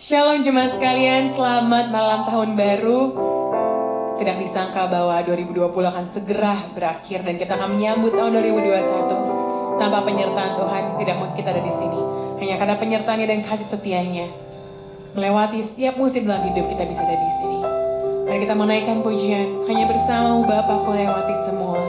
Shalom jemaat sekalian, selamat malam tahun baru. Tidak disangka bahwa 2020 akan segera berakhir dan kita akan menyambut tahun 2021. Tanpa penyertaan Tuhan, tidak mungkin kita ada di sini. Hanya karena penyertaannya dan kasih setianya, melewati setiap musim dalam hidup kita bisa ada di sini. Mari kita menaikkan pujian, hanya bersamamu Bapa ku lewati semua.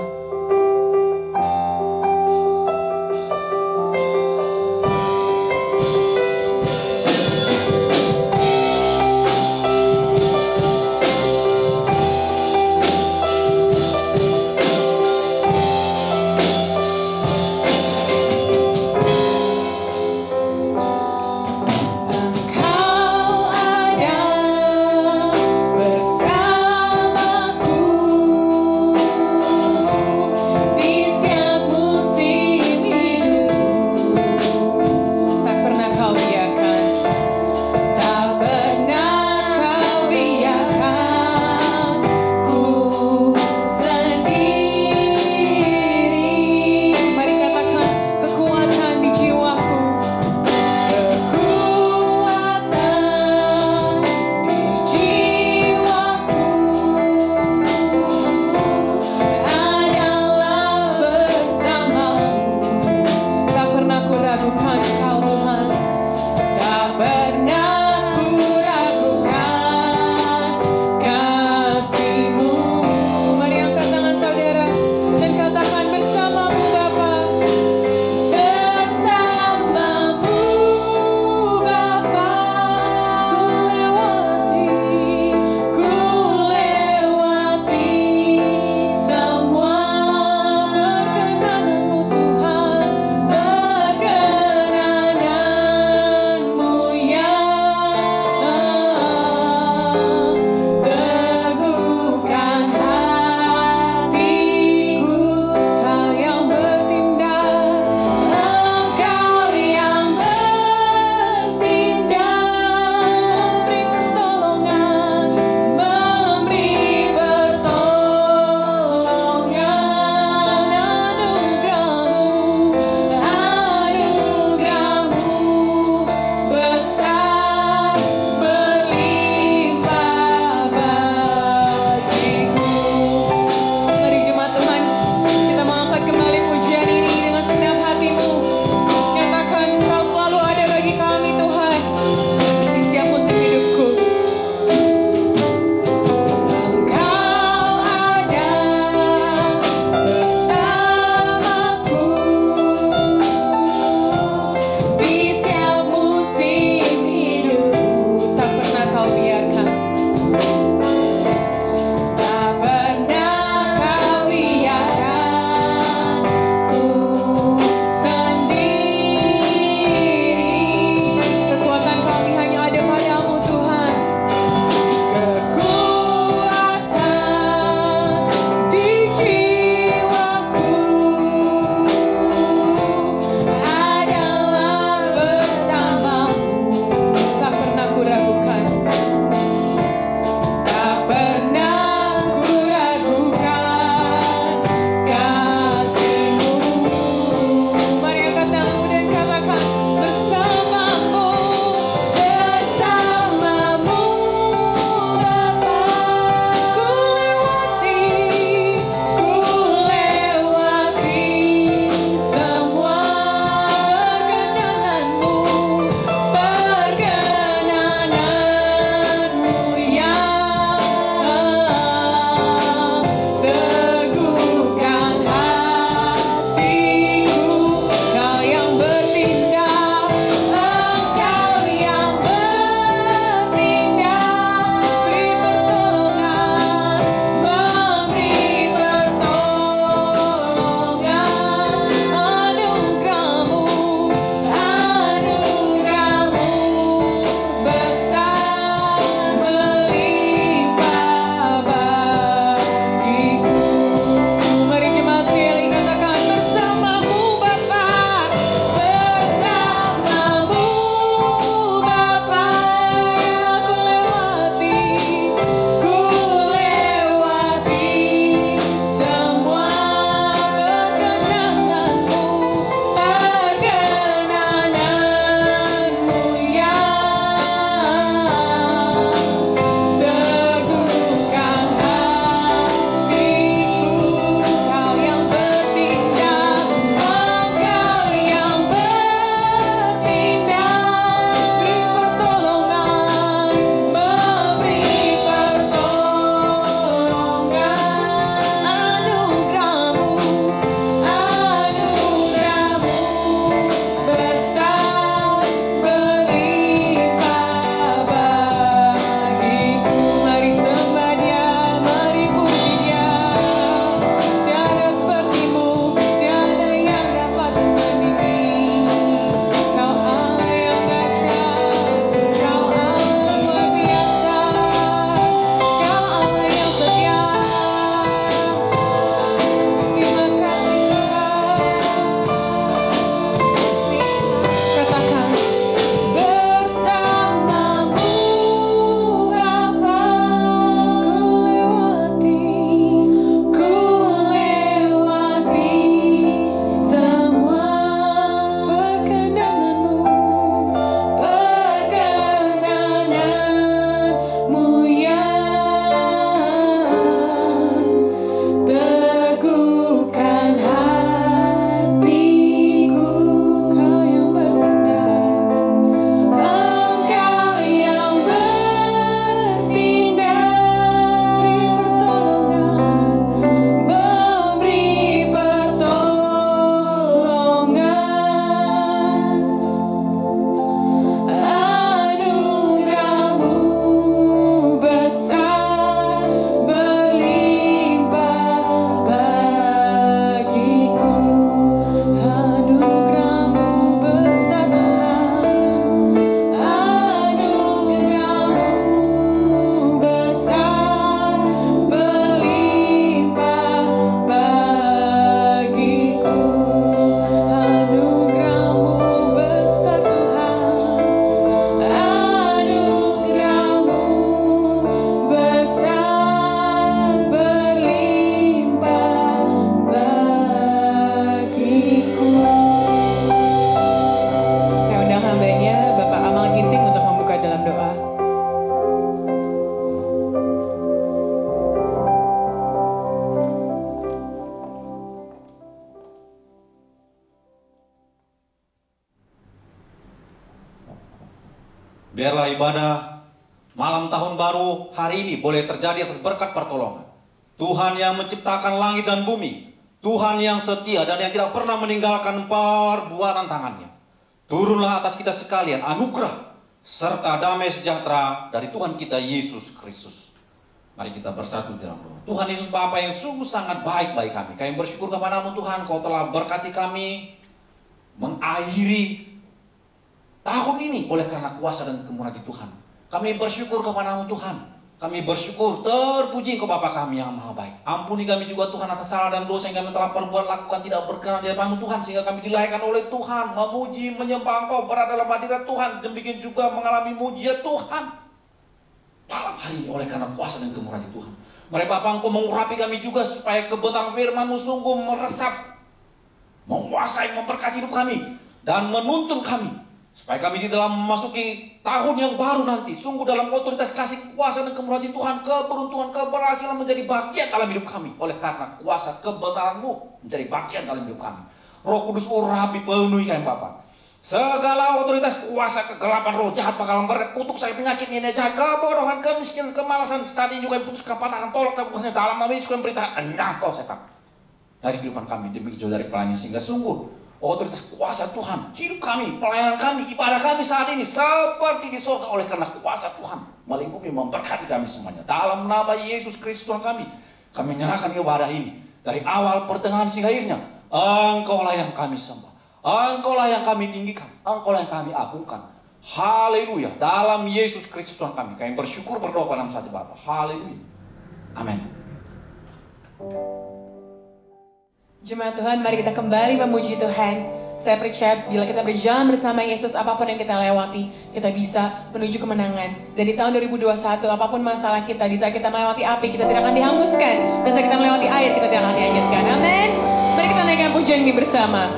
Biarlah ibadah malam tahun baru hari ini boleh terjadi atas berkat pertolongan Tuhan yang menciptakan langit dan bumi, Tuhan yang setia dan yang tidak pernah meninggalkan perbuatan tangannya. Turunlah atas kita sekalian anugerah serta damai sejahtera dari Tuhan kita Yesus Kristus. Mari kita bersatu dalam doa. Tuhan Yesus Bapa yang sungguh sangat baik bagi kami. Kami bersyukur kepada-Mu Tuhan, Kau telah berkati kami mengakhiri tahun ini oleh karena kuasa dan kemurahan Tuhan. Kami bersyukur kepada-Mu Tuhan. Kami bersyukur, terpuji Engkau Bapa kami yang maha baik. Ampuni kami juga Tuhan atas salah dan dosa yang kami telah perbuat, lakukan tidak berkenan di hadapan-Mu Tuhan, sehingga kami dilahirkan oleh Tuhan memuji, menyembah Engkau, berada dalam hadirat Tuhan, demikian juga mengalami mujizat Tuhan malam hari ini oleh karena kuasa dan kemurahan Tuhan. Mari Bapa, Engkau mengurapi kami juga supaya kebenaran firman-Mu sungguh meresap, menguasai, memberkati hidup kami dan menuntun kami supaya kami di dalam memasuki tahun yang baru nanti sungguh dalam otoritas kasih kuasa dan kemurahan Tuhan, keberuntungan, keberhasilan menjadi bagian dalam hidup kami oleh karena kuasa kebenaran-Mu menjadi bagian dalam hidup kami. Roh Kudus urapi, penuhi kami Bapa. Segala otoritas kuasa kegelapan roh jahat bakalan kutuk saya penyakit ini jahat, kebodohan, kemiskinan, kemalasan saat ini juga putus kepatahan, tolak tabungannya dalam nama Yesus kami beritakan enyah kau setan dari kehidupan kami demi jauh dari pelayanan, sehingga sungguh otoritas kuasa Tuhan hidup kami, pelayanan kami, ibadah kami saat ini seperti di surga oleh karena kuasa Tuhan melingkupi, memberkati kami semuanya dalam nama Yesus Kristus Tuhan kami menyerahkan ibadah ini dari awal pertengahan sehingga akhirnya. Engkaulah yang kami sembah, Engkaulah yang kami tinggikan, Engkaulah yang kami agungkan. Haleluya. Dalam Yesus Kristus Tuhan kami bersyukur, berdoa pada nama saja Bapa. Haleluya. Amin. Jemaat Tuhan, mari kita kembali memuji Tuhan. Saya percaya bila kita berjalan bersama Yesus, apapun yang kita lewati, kita bisa menuju kemenangan. Dan di tahun 2021, apapun masalah kita, di saat kita melewati api, kita tidak akan dihanguskan. Dan saat kita melewati air, kita tidak akan dihanyutkan. Amin. Mari kita naikkan pujian ini bersama.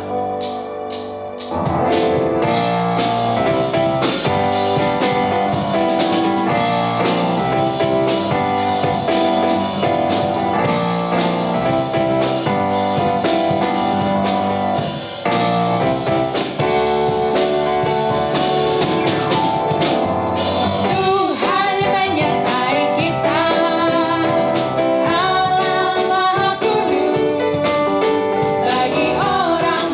Bagi orang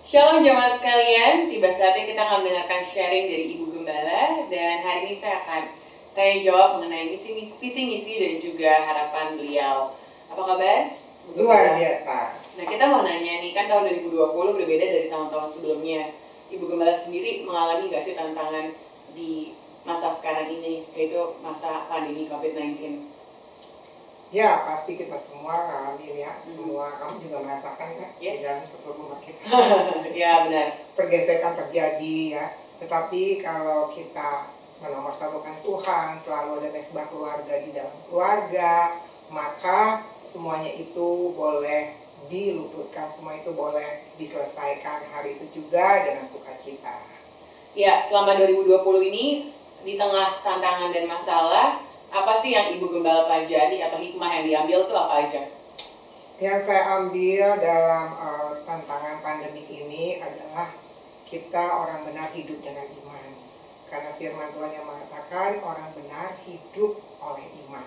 Shalom jemaat sekalian, tiba saatnya kita akan mendengarkan sharing dari Ibu Gembala. Dan hari ini saya akan tanya jawab mengenai visi misi dan juga harapan beliau. Apa kabar? Luar biasa. Nah, kita mau nanya nih, kan tahun 2020 berbeda dari tahun-tahun sebelumnya. Ibu Gembala sendiri mengalami nggak sih tantangan di masa sekarang ini, yaitu masa pandemi COVID-19? Ya, pasti kita semua ngalamin ya. Semua, kamu juga merasakan kan? Yes. Di dalam satu rumah kita. Ya, benar. Pergesekan terjadi ya. Tetapi kalau kita menomorsatukan Tuhan, selalu ada mesbah keluarga di dalam keluarga, maka semuanya itu boleh diluputkan, semua itu boleh diselesaikan hari itu juga dengan sukacita. Ya, selama 2020 ini, di tengah tantangan dan masalah, apa sih yang Ibu Gembala pelajari atau hikmah yang diambil tuh apa aja? Yang saya ambil dalam tantangan pandemik ini adalah kita orang benar hidup dengan iman. Karena firman Tuhan yang mengatakan orang benar hidup oleh iman.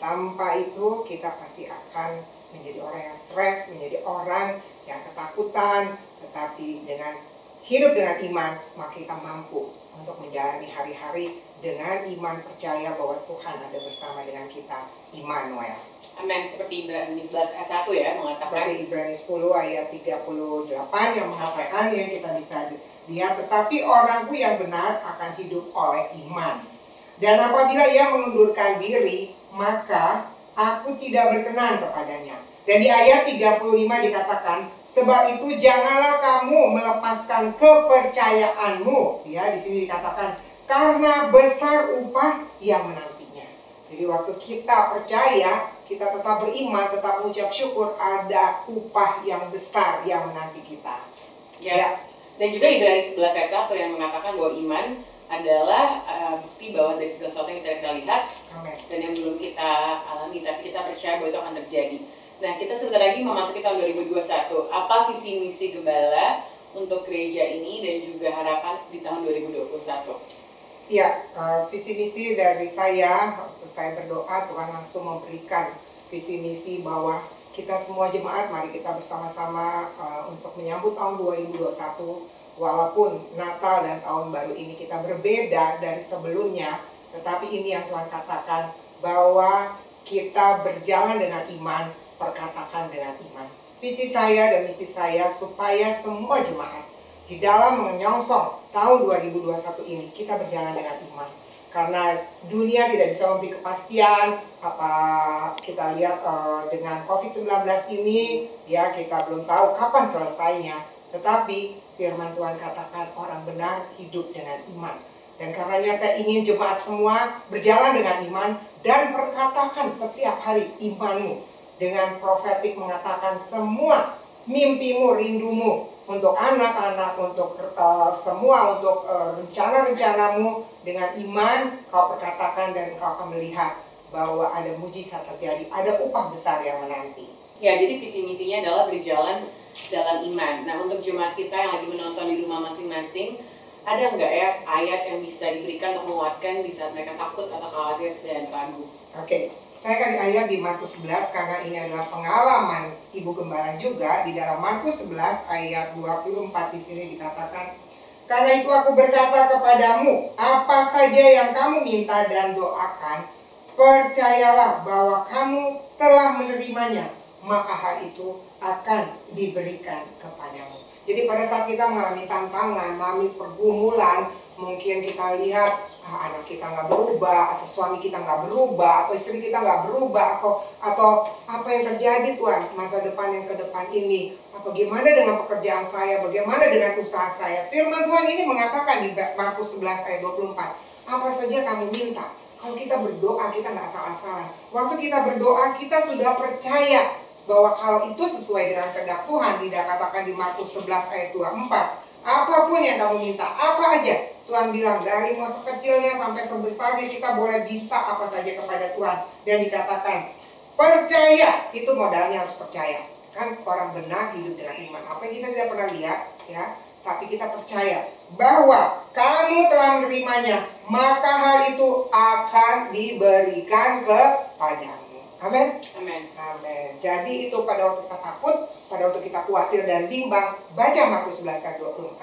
Tanpa itu kita pasti akan menjadi orang yang stres, menjadi orang yang ketakutan. Tetapi dengan hidup dengan iman, maka kita mampu untuk menjalani hari-hari dengan iman, percaya bahwa Tuhan ada bersama dengan kita, Immanuel. Amin, seperti Ibrani 11 ayat 1 ya, mengatakan. Seperti Ibrani 10 ayat 38 yang mengatakan yang kita bisa lihat, tetapi orangku yang benar akan hidup oleh iman. Dan apabila ia mengundurkan diri, maka aku tidak berkenan kepadanya. Dan di ayat 35 dikatakan, sebab itu janganlah kamu melepaskan kepercayaanmu. Ya, di sini dikatakan, karena besar upah yang menantinya. Jadi waktu kita percaya, kita tetap beriman, tetap mengucap syukur, ada upah yang besar yang menanti kita. Yes. Ya. Dan juga Ibrani 11 ayat 1 yang mengatakan bahwa iman adalah bukti bahwa dari segala sesuatu yang kita lihat. Amin. Dan yang belum kita alami, tapi kita percaya bahwa itu akan terjadi. Nah, kita sebentar lagi memasuki tahun 2021. Apa visi misi Gembala untuk gereja ini dan juga harapan di tahun 2021? Ya, visi misi dari saya berdoa Tuhan langsung memberikan visi misi bahwa kita semua jemaat, mari kita bersama-sama untuk menyambut tahun 2021. Walaupun Natal dan Tahun Baru ini kita berbeda dari sebelumnya, tetapi ini yang Tuhan katakan bahwa kita berjalan dengan iman, perkatakan dengan iman. Visi saya dan misi saya supaya semua jemaat di dalam menyongsong tahun 2021 ini kita berjalan dengan iman. Karena dunia tidak bisa memberi kepastian apa kita lihat dengan COVID-19 ini, ya kita belum tahu kapan selesainya. Tetapi firman Tuhan katakan orang benar hidup dengan iman. Dan karenanya saya ingin jemaat semua berjalan dengan iman dan perkatakan setiap hari imanmu. Dengan profetik mengatakan semua mimpimu, rindumu untuk anak-anak, untuk semua, untuk rencana-rencanamu, dengan iman kau perkatakan dan kau akan melihat bahwa ada mujizat terjadi, ada upah besar yang menanti. Ya, jadi visi misinya adalah berjalan dalam iman. Nah, untuk jemaat kita yang lagi menonton di rumah masing-masing, ada nggak ya ayat yang bisa diberikan untuk menguatkan di saat mereka takut atau khawatir dan ragu? Oke, saya kasih ayat di Markus 11 karena ini adalah pengalaman Ibu Gembala juga. Di dalam Markus 11 ayat 24 di sini dikatakan, karena itu aku berkata kepadamu, apa saja yang kamu minta dan doakan, percayalah bahwa kamu telah menerimanya, maka hal itu akan diberikan kepadamu. Jadi pada saat kita mengalami tantangan, mengalami pergumulan, mungkin kita lihat anak kita nggak berubah, atau suami kita nggak berubah, atau istri kita nggak berubah, atau apa yang terjadi Tuhan masa depan yang ke depan ini, bagaimana dengan pekerjaan saya, bagaimana dengan usaha saya. Firman Tuhan ini mengatakan di Markus 11 ayat 24, apa saja kamu minta. Kalau kita berdoa kita nggak salah-salah. Waktu kita berdoa kita sudah percaya bahwa kalau itu sesuai dengan kehendak Tuhan. Dikatakan di Markus 11 ayat 24, apapun yang kamu minta, apa aja. Tuhan bilang dari masa kecilnya sampai sebesarnya kita boleh minta apa saja kepada Tuhan. Dan dikatakan percaya, itu modalnya harus percaya. Kan orang benar hidup dengan iman. Apa yang kita tidak pernah lihat ya, tapi kita percaya bahwa kamu telah menerimanya, maka hal itu akan diberikan kepadamu. Amin. Amin. Amin. Jadi itu pada waktu kita takut, pada waktu kita khawatir dan bimbang, baca Markus 11 ayat 24.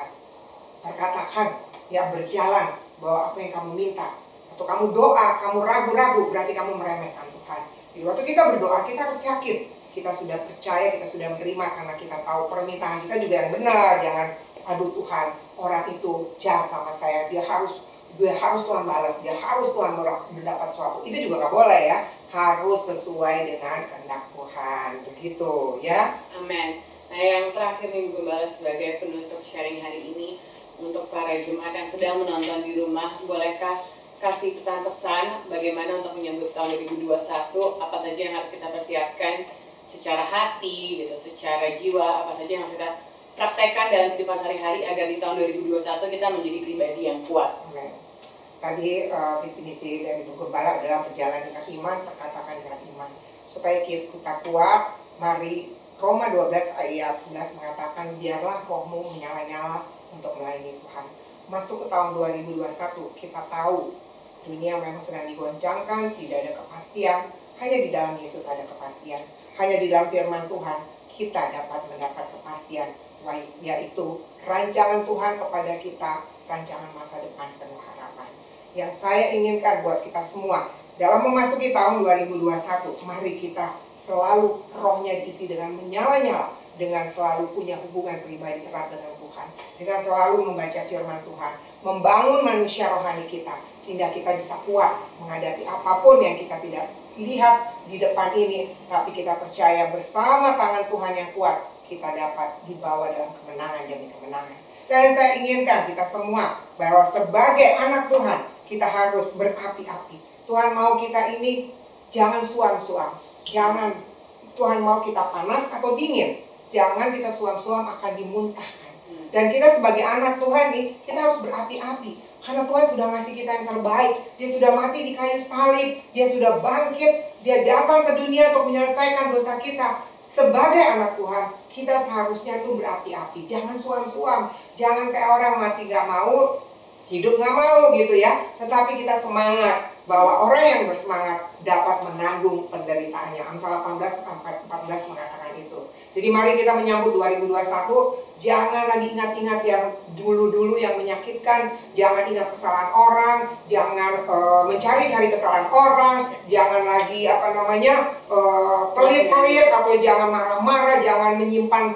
Perkatakan yang berjalan bahwa apa yang kamu minta, atau kamu doa, kamu ragu-ragu, berarti kamu meremehkan Tuhan. Jadi waktu kita berdoa, kita harus yakin kita sudah percaya, kita sudah menerima, karena kita tahu permintaan kita juga yang benar. Jangan, aduh Tuhan, orang itu jahat sama saya, dia harus Tuhan balas, dia harus Tuhan mendapat sesuatu. Itu juga nggak boleh ya, harus sesuai dengan kehendak Tuhan, begitu ya. Amin. Nah, yang terakhir nih Bu Gembala sebagai penutup sharing hari ini, untuk para jemaat yang sedang menonton di rumah, bolehkah kasih pesan-pesan bagaimana untuk menyambut tahun 2021, apa saja yang harus kita persiapkan secara hati, gitu, secara jiwa, apa saja yang harus kita praktekkan dalam kehidupan sehari-hari agar di tahun 2021 kita menjadi pribadi yang kuat. Tadi visi misi dari Bu Gembala adalah berjalan dengan iman, perkatakan dengan iman. Supaya kita kuat, mari Roma 12 ayat 11 mengatakan, biarlah rohmu menyala-nyala untuk melayani Tuhan. Masuk ke tahun 2021, kita tahu dunia memang sedang digoncangkan, tidak ada kepastian. Hanya di dalam Yesus ada kepastian. Hanya di dalam firman Tuhan kita dapat mendapat kepastian, yaitu rancangan Tuhan kepada kita, rancangan masa depan penuh harapan. Yang saya inginkan buat kita semua dalam memasuki tahun 2021, mari kita selalu rohnya diisi dengan menyala-nyala, dengan selalu punya hubungan pribadi erat dengan Tuhan, dengan selalu membaca firman Tuhan, membangun manusia rohani kita, sehingga kita bisa kuat menghadapi apapun yang kita tidak lihat di depan ini, tapi kita percaya bersama tangan Tuhan yang kuat, kita dapat dibawa dalam kemenangan demi kemenangan. Dan saya inginkan kita semua bahwa sebagai anak Tuhan, kita harus berapi-api. Tuhan mau kita ini jangan suam-suam, jangan Tuhan mau kita panas atau dingin, jangan kita suam-suam akan dimuntahkan. Dan kita sebagai anak Tuhan nih, kita harus berapi-api. Karena Tuhan sudah ngasih kita yang terbaik. Dia sudah mati di kayu salib, dia sudah bangkit, dia datang ke dunia untuk menyelesaikan dosa kita. Sebagai anak Tuhan, kita seharusnya itu berapi-api. Jangan suam-suam, jangan kayak orang mati gak mau, hidup gak mau gitu ya. Tetapi kita semangat, bahwa orang yang bersemangat dapat menanggung penderitaannya. Amsal 18:14 mengatakan itu. Jadi mari kita menyambut 2021, jangan lagi ingat-ingat yang dulu-dulu yang menyakitkan, jangan ingat kesalahan orang, jangan mencari-cari kesalahan orang, jangan lagi pelit-pelit atau jangan marah-marah, jangan menyimpan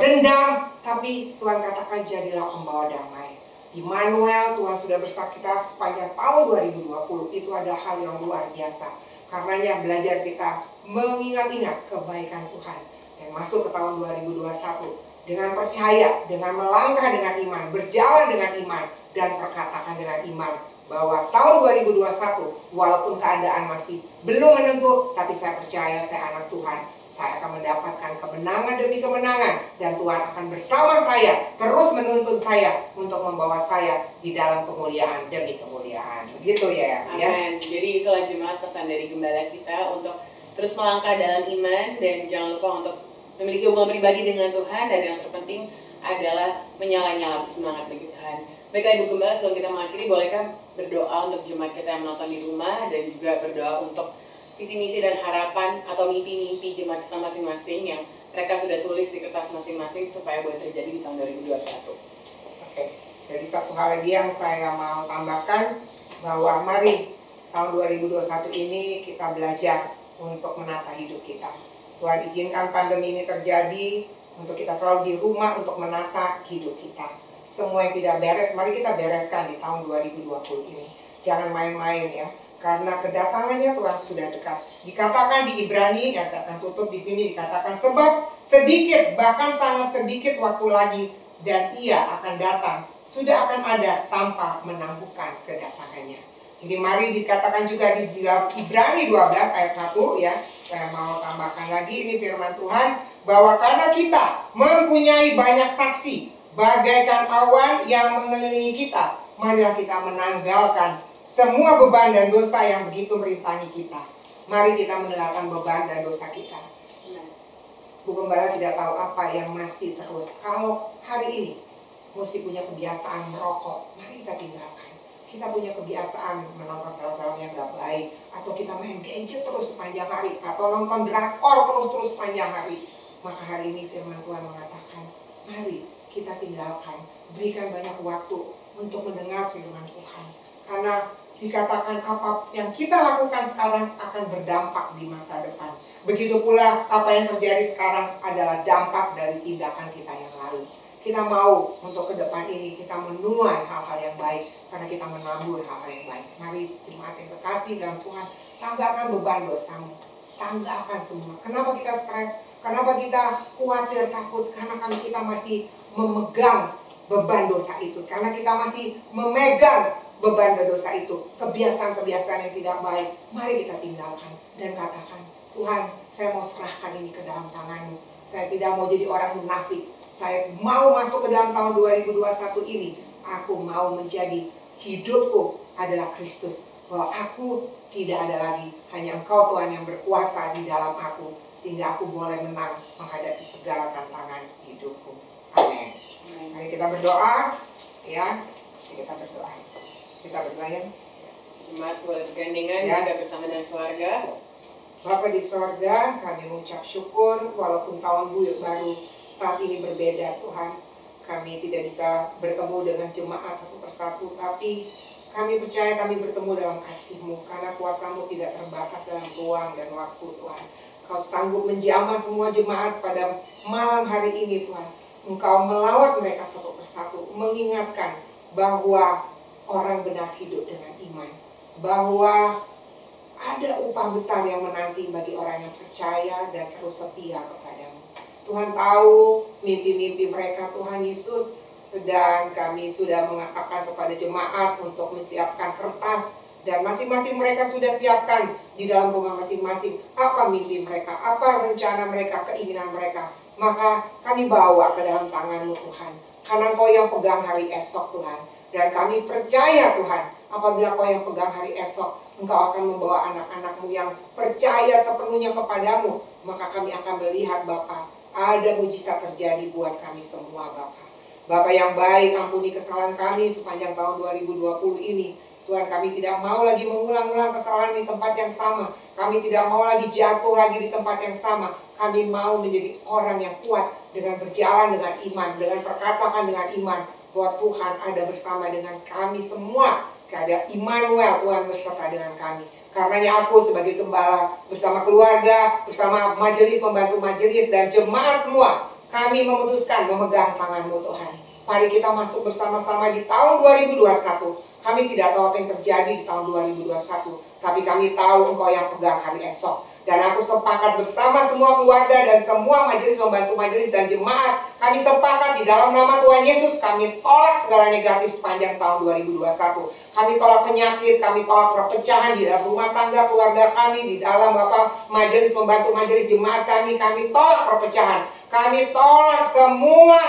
dendam, tapi Tuhan katakan jadilah pembawa damai. Immanuel, Tuhan sudah bersama kita sepanjang tahun 2020, itu adalah hal yang luar biasa. Karenanya belajar kita mengingat-ingat kebaikan Tuhan. Dan masuk ke tahun 2021 dengan percaya, dengan melangkah dengan iman, berjalan dengan iman, dan perkatakan dengan iman. Bahwa tahun 2021, walaupun keadaan masih belum menentu, tapi saya percaya saya anak Tuhan. Saya akan mendapatkan kemenangan demi kemenangan. Dan Tuhan akan bersama saya, terus menuntun saya untuk membawa saya di dalam kemuliaan demi kemuliaan. Begitu ya. Amin. Jadi itulah jemaat pesan dari Gembala kita untuk terus melangkah dalam iman. Dan jangan lupa untuk memiliki hubungan pribadi dengan Tuhan. Dan yang terpenting adalah menyala-nyala semangat bagi Tuhan. Baiklah Ibu Gembala, sebelum kita mengakhiri, bolehkah berdoa untuk jemaat kita yang menonton di rumah. Dan juga berdoa untuk visi misi dan harapan atau mimpi-mimpi jemaat kita masing-masing yang mereka sudah tulis di kertas masing-masing supaya boleh terjadi di tahun 2021. Oke, jadi satu hal lagi yang saya mau tambahkan, bahwa mari tahun 2021 ini kita belajar untuk menata hidup kita. Tuhan izinkan pandemi ini terjadi untuk kita selalu di rumah untuk menata hidup kita. Semua yang tidak beres, mari kita bereskan di tahun 2020 ini. Jangan main-main ya. Karena kedatangannya Tuhan sudah dekat. Dikatakan di Ibrani, yang saya akan tutup di sini, dikatakan sebab sedikit, bahkan sangat sedikit waktu lagi, dan ia akan datang, sudah akan ada tanpa menangguhkan kedatangannya. Jadi mari dikatakan juga di Ibrani 12 ayat 1 ya. Saya mau tambahkan lagi, ini firman Tuhan, bahwa karena kita mempunyai banyak saksi, bagaikan awan yang mengelilingi kita, marilah kita menanggalkan semua beban dan dosa yang begitu merintangi kita. Mari kita meninggalkan beban dan dosa kita. Bu Gembala tidak tahu apa yang masih terus. Kalau hari ini masih punya kebiasaan merokok, mari kita tinggalkan. kita punya kebiasaan menonton film-film yang gak baik, atau kita main gadget terus sepanjang hari, atau nonton drakor terus sepanjang hari, maka hari ini firman Tuhan mengatakan, mari kita tinggalkan, berikan banyak waktu untuk mendengar firman Tuhan. Karena dikatakan apa yang kita lakukan sekarang akan berdampak di masa depan. Begitu pula apa yang terjadi sekarang adalah dampak dari tindakan kita yang lalu. Kita mau untuk ke depan ini kita menuai hal-hal yang baik karena kita menabur hal-hal yang baik. Mari jemaat yang kekasih dalam Tuhan, tanggalkan beban dosamu. Tanggalkan semua. Kenapa kita stres? Kenapa kita khawatir, takut? Karena kita masih memegang beban dosa itu. Karena kita masih memegang beban dosa itu. Kebiasaan-kebiasaan yang tidak baik. Mari kita tinggalkan dan katakan, Tuhan, saya mau serahkan ini ke dalam tangan-Mu. Saya tidak mau jadi orang munafik. Saya mau masuk ke dalam tahun 2021 ini. Aku mau menjadi hidupku adalah Kristus. Bahwa aku tidak ada lagi. Hanya Engkau Tuhan yang berkuasa di dalam aku. Sehingga aku boleh menang menghadapi segala tantangan hidupku. Amin. Mari kita berdoa. Ya, kita berdoa. Kita berdoa ya. Jemaat boleh bergandengan Ya. juga bersama dengan keluarga. Bapa di sorga, kami mengucap syukur walaupun tahun baru saat ini berbeda Tuhan. Kami tidak bisa bertemu dengan jemaat satu persatu, tapi kami percaya kami bertemu dalam kasih-Mu karena kuasa-Mu tidak terbatas dalam ruang dan waktu Tuhan. Kau sanggup menjamah semua jemaat pada malam hari ini Tuhan. Engkau melawat mereka satu persatu, mengingatkan bahwa orang benar hidup dengan iman, bahwa ada upah besar yang menanti bagi orang yang percaya dan terus setia kepadamu. Tuhan tahu mimpi-mimpi mereka Tuhan Yesus, dan kami sudah mengatakan kepada jemaat untuk menyiapkan kertas, dan masing-masing mereka sudah siapkan di dalam rumah masing-masing apa mimpi mereka, apa rencana mereka, keinginan mereka. Maka kami bawa ke dalam tangan-Mu Tuhan, karena Engkau yang pegang hari esok Tuhan. Dan kami percaya Tuhan, apabila Kau yang pegang hari esok, Engkau akan membawa anak-anak-Mu yang percaya sepenuhnya kepadamu. Maka kami akan melihat Bapa, ada mujizat terjadi buat kami semua Bapa. Bapa yang baik, ampuni kesalahan kami sepanjang tahun 2020 ini. Tuhan, kami tidak mau lagi mengulang-ulang kesalahan di tempat yang sama. Kami tidak mau lagi jatuh lagi di tempat yang sama. Kami mau menjadi orang yang kuat dengan berjalan dengan iman, dengan perkatakan dengan iman, bahwa Tuhan ada bersama dengan kami semua. Ada Immanuel, Tuhan beserta dengan kami. Karenanya aku sebagai gembala bersama keluarga, bersama majelis, membantu majelis dan jemaat semua, kami memutuskan memegang tangan-Mu Tuhan. Mari kita masuk bersama-sama di tahun 2021. Kami tidak tahu apa yang terjadi di tahun 2021, tapi kami tahu Engkau yang pegang hari esok. Dan aku sepakat bersama semua keluarga dan semua majelis, membantu majelis dan jemaat. Kami sepakat di dalam nama Tuhan Yesus, kami tolak segala negatif sepanjang tahun 2021. Kami tolak penyakit, kami tolak perpecahan di dalam rumah tangga keluarga kami, di dalam Bapak majelis, membantu majelis jemaat kami tolak perpecahan. Kami tolak semua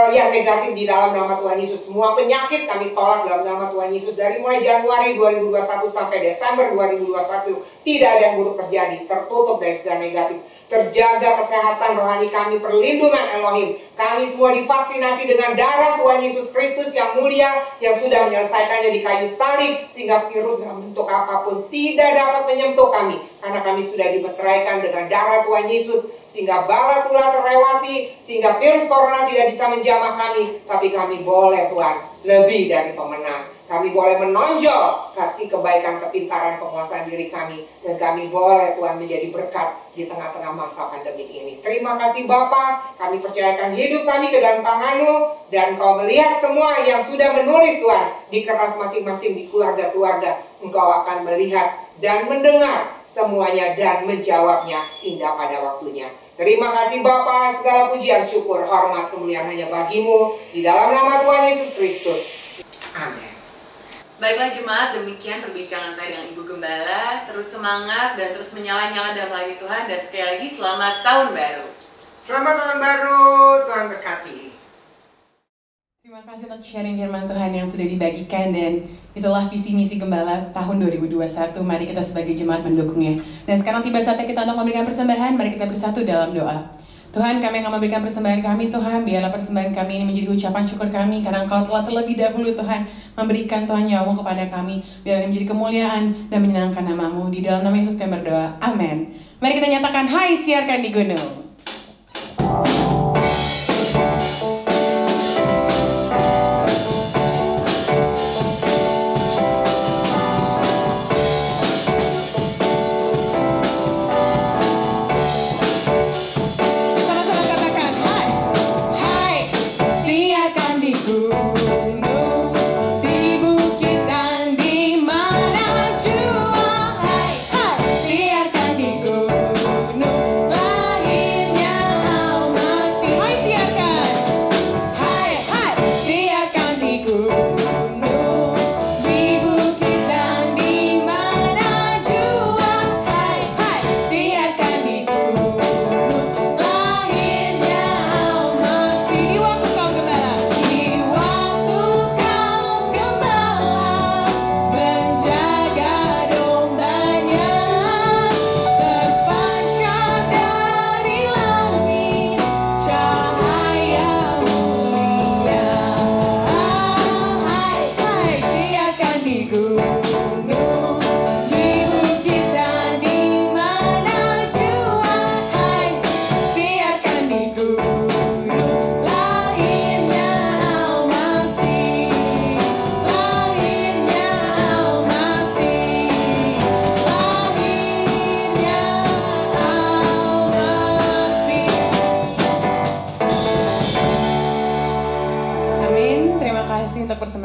yang negatif di dalam nama Tuhan Yesus. Semua penyakit kami tolak dalam nama Tuhan Yesus. Dari mulai Januari 2021 sampai Desember 2021, tidak ada yang buruk terjadi. Tertutup dari segala negatif. Terjaga kesehatan rohani kami, perlindungan Elohim. Kami semua divaksinasi dengan darah Tuhan Yesus Kristus yang mulia, yang sudah menyelesaikannya di kayu salib, sehingga virus dalam bentuk apapun tidak dapat menyentuh kami. Karena kami sudah dimeteraikan dengan darah Tuhan Yesus, sehingga bala tulah terlewati, sehingga virus corona tidak bisa menjamah kami. Tapi kami boleh Tuhan, lebih dari pemenang. Kami boleh menonjol kasih kebaikan, kepintaran, penguasaan diri kami. Dan kami boleh Tuhan menjadi berkat di tengah-tengah masa pandemi ini. Terima kasih Bapa, kami percayakan hidup kami ke dalam tangan-Mu. Dan Kau melihat semua yang sudah menulis Tuhan di kertas masing-masing di keluarga-keluarga. Engkau akan melihat dan mendengar semuanya dan menjawabnya indah pada waktunya. Terima kasih Bapa, segala pujian, syukur, hormat, kemuliaan hanya bagi-Mu. Di dalam nama Tuhan Yesus Kristus. Amin. Baiklah jemaat, demikian perbincangan saya dengan Ibu Gembala. Terus semangat dan terus menyala-nyala dalam melayani Tuhan. Dan sekali lagi selamat tahun baru. Selamat tahun baru, Tuhan berkati. Terima kasih untuk sharing firman Tuhan yang sudah dibagikan, dan itulah visi misi Gembala tahun 2021. Mari kita sebagai jemaat mendukungnya. Dan sekarang tiba saatnya kita untuk memberikan persembahan. Mari kita bersatu dalam doa. Tuhan, kami akan memberikan persembahan kami, Tuhan. Biarlah persembahan kami ini menjadi ucapan syukur kami, karena Engkau telah terlebih dahulu, Tuhan, memberikan Tuhan nyawa kepada kami. Biarlah ini menjadi kemuliaan dan menyenangkan nama-Mu. Di dalam nama Yesus kami berdoa. Amin. Mari kita nyatakan, hai siarkan di gunung.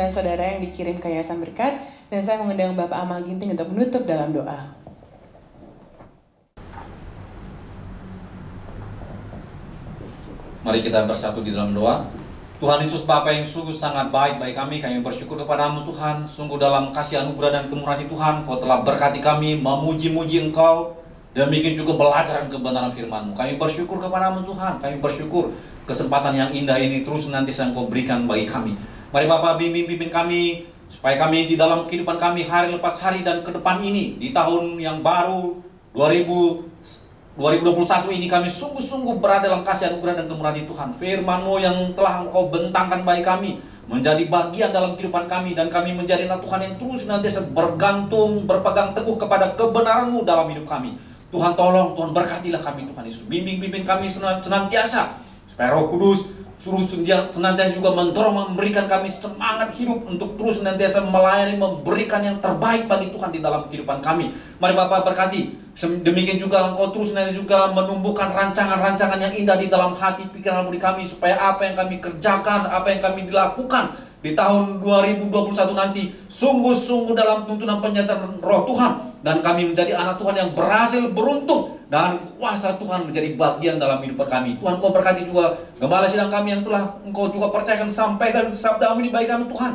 Saudara yang dikirim ke Yayasan Berkat, dan saya mengundang Bapak Amal Ginting untuk menutup dalam doa. Mari kita bersatu di dalam doa. Tuhan Yesus Bapa yang sungguh sangat baik bagi kami bersyukur kepadamu Tuhan. Sungguh dalam kasih anugerah dan kemurahan Tuhan, Kau telah berkati kami, memuji-muji Engkau, demikian juga belajar kebenaran firman-Mu. Kami bersyukur kepadamu Tuhan, kami bersyukur kesempatan yang indah ini terus nanti Engkau berikan bagi kami. Mari Bapak bimbing kami, supaya kami di dalam kehidupan kami hari lepas hari dan ke depan ini, di tahun yang baru 2021 ini kami sungguh-sungguh berada dalam kasih anugerah dan kemurahan Tuhan. Firman-Mu yang telah Engkau bentangkan bagi kami, menjadi bagian dalam kehidupan kami, dan kami menjadi anak Tuhan yang terus nantiasa bergantung, berpegang teguh kepada kebenaran-Mu dalam hidup kami. Tuhan tolong, Tuhan berkatilah kami Tuhan Yesus. Bimbing kami senantiasa, supaya Roh Kudus suruh senantiasa juga mendorong, memberikan kami semangat hidup untuk terus senantiasa melayani, memberikan yang terbaik bagi Tuhan di dalam kehidupan kami. Mari Bapak berkati. Demikian juga Engkau terus nanti juga menumbuhkan rancangan-rancangan yang indah di dalam hati pikiran budi kami, supaya apa yang kami kerjakan, apa yang kami dilakukan di tahun 2021 nanti sungguh-sungguh dalam tuntunan penyertaan Roh Tuhan, dan kami menjadi anak Tuhan yang berhasil beruntung, dan kuasa Tuhan menjadi bagian dalam hidup kami. Tuhan, Kau berkati juga gembala sidang kami yang telah Engkau juga percayakan sampaikan sabda-Mu ini bagi kami Tuhan.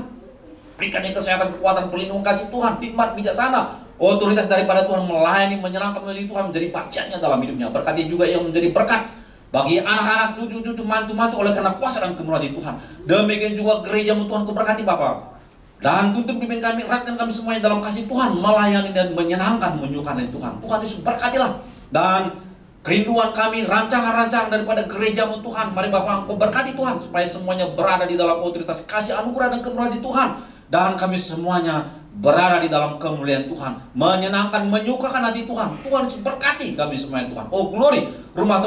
Berikan yang kesehatan, kekuatan, perlindungan kasih Tuhan, hikmat, bijaksana, otoritas daripada Tuhan, melayani, menyenangkan menjadi Tuhan, menjadi bagiannya dalam hidupnya. Berkati juga yang menjadi berkat bagi anak-anak, cucu-cucu, mantu-mantu oleh karena kuasa dan kemurahan Tuhan. Demikian juga gereja-Mu Tuhan, Kau berkati Bapa. Dan tuntun pimpin kami, eratkan kami semuanya dalam kasih Tuhan, melayani dan menyenangkan, menyukakan Tuhan. Tuhan Yesus berkatilah. Dan kerinduan kami, rancangan-rancangan daripada gereja-Mu Tuhan, mari Bapak Engkau berkati Tuhan, supaya semuanya berada di dalam otoritas kasih anugerah dan kemurahan Tuhan. Dan kami semuanya berada di dalam kemuliaan Tuhan, menyenangkan, menyukakan hati Tuhan. Tuhan berkati kami semuanya Tuhan. Oh glory, rumah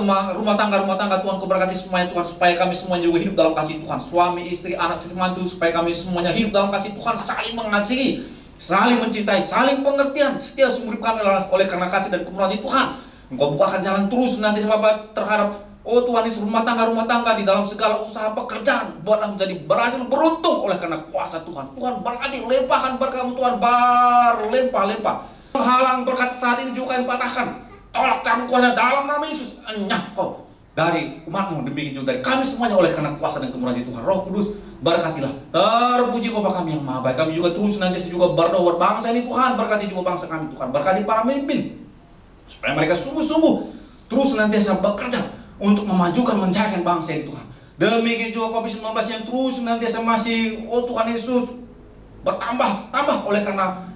tangga Tuhan Kau berkati semuanya Tuhan, supaya kami semuanya juga hidup dalam kasih Tuhan. Suami, istri, anak, cucu, mantu, supaya kami semuanya hidup dalam kasih Tuhan, saling mengasihi, saling mencintai, saling pengertian, setia seumur hidup kami oleh karena kasih dan kemurahan Tuhan. Engkau bukakan jalan terus nanti Bapak terhadap Tuhan Yesus, rumah tangga di dalam segala usaha pekerjaan, buatlah menjadi berhasil beruntung oleh karena kuasa Tuhan. Tuhan berkati, limpahkan berkat-Mu Tuhan, berlimpah-limpah. Halang berkat saat ini juga yang patahkan, tolak cabut kuasa dalam nama Yesus. Enyah Kau dari umat-Mu, demikian juga dari kami semuanya oleh karena kuasa dan kemurahan Tuhan. Roh Kudus berkatilah, terpuji Bapa kami yang maha baik. Kami juga terus nanti juga berdoa buat bangsa ini Tuhan, berkati juga bangsa kami Tuhan, berkati para pemimpin, supaya mereka sungguh-sungguh terus nantiasa bekerja untuk memajukan, menjayakan bangsa ini Tuhan. Demikian juga COVID-19 yang terus nantiasa masih, Tuhan Yesus, bertambah oleh karena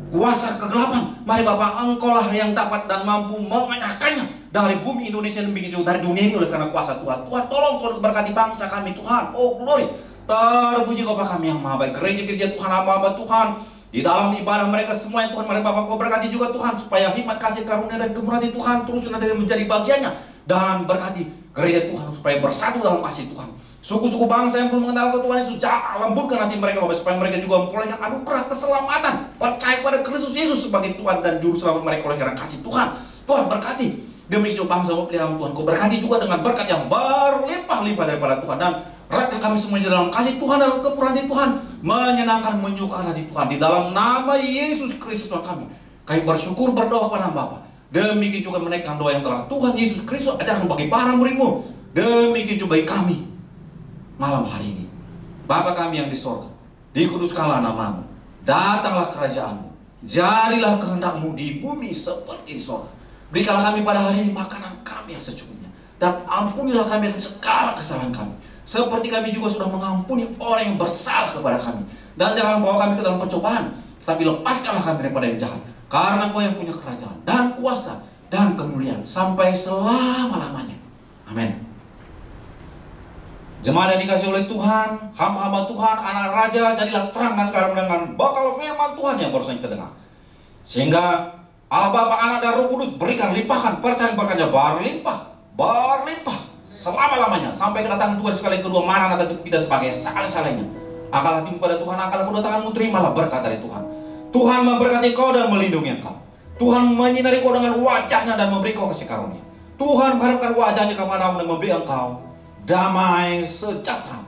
kuasa kegelapan. Mari Bapak, Engkau lah yang dapat dan mampu mengalahkannya. dari bumi Indonesia dan begitu dari dunia ini oleh karena kuasa Tuhan. Tuhan tolong Tuhan berkati bangsa kami Tuhan. Oh glory. Terpuji Bapa kami yang maha baik. Gereja-gereja Tuhan, hamba-hamba Tuhan, di dalam ibadah mereka semua yang Tuhan, mari Bapak Kau berkati juga Tuhan, supaya hikmat kasih karunia dan kemurahan Tuhan terus nanti menjadi bagiannya. Dan berkati gereja Tuhan supaya bersatu dalam kasih Tuhan. Suku-suku bangsa yang belum mengenal Tuhan Yesus, lembutkan hati mereka Bapak, supaya mereka juga memperolehkan anugerah keselamatan, percaya kepada Kristus Yesus sebagai Tuhan dan Juru Selamat mereka oleh karena kasih Tuhan. Tuhan berkati demikian bangsa pilihan Tuhan. Kau berkati juga dengan berkat yang berlimpah-limpah daripada Tuhan, dan rakyat kami semuanya dalam kasih Tuhan, dalam kemurahan Tuhan, menyenangkan, menyukakan hati Tuhan. Di dalam nama Yesus Kristus Tuhan kami bersyukur, berdoa kepada Bapa. Demikian juga menaikkan doa yang telah Tuhan Yesus Kristus ajarkan bagi para murid-Mu. Demikian juga bagi kami malam hari ini. Bapa kami yang di sorga, dikuduskanlah nama-Mu, datanglah kerajaan-Mu, jadilah kehendak-Mu di bumi seperti di sorga. Berikanlah kami pada hari ini makanan kami yang secukupnya, dan ampunilah kami akan segala kesalahan kami, seperti kami juga sudah mengampuni orang yang bersalah kepada kami. Dan jangan bawa kami ke dalam pencobaan, tapi lepaskanlah kami daripada yang jahat. Karena Kau yang punya kerajaan dan kuasa dan kemuliaan sampai selama-lamanya. Amin. Jemaat yang dikasih oleh Tuhan, hamba-hamba Tuhan, anak raja, jadilah terang dan karam dengan bakal firman Tuhan yang barusan kita dengar. Sehingga Allah Bapa, Anak dan Roh Kudus berikan limpahkan percaya berkatnya berlimpah selama-lamanya sampai kedatangan Tuhan sekali kedua, Maranatha kita sebagai salah-salahnya. Akal hatimu pada Tuhan, akal kedatanganmu, terimalah berkat dari Tuhan. Tuhan memberkati kau dan melindungi engkau. Tuhan menyinari kau dengan wajahnya dan memberi kau kasih karunia. Tuhan mengharapkan wajahnya kepadamu dan memberi engkau damai sejahtera.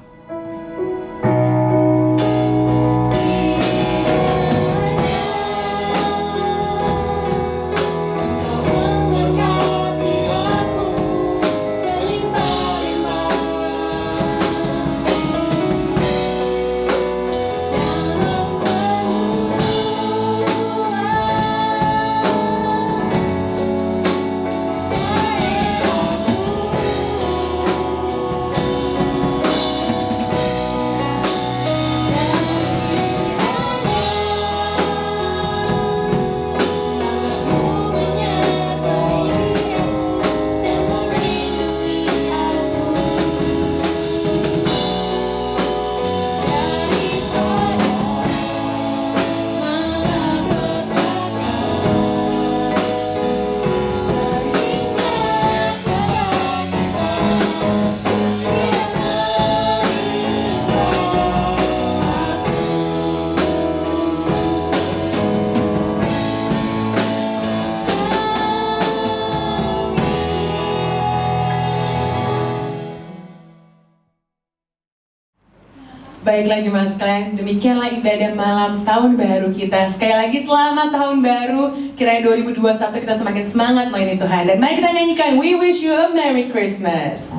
Baiklah jemaat sekalian, demikianlah ibadah malam tahun baru kita. Sekali lagi selamat tahun baru, kiranya 2021 kita semakin semangat melayani Tuhan. Dan mari kita nyanyikan We Wish You a Merry Christmas.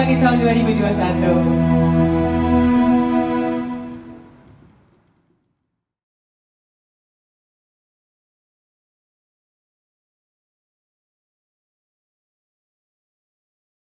Di tahun 2021.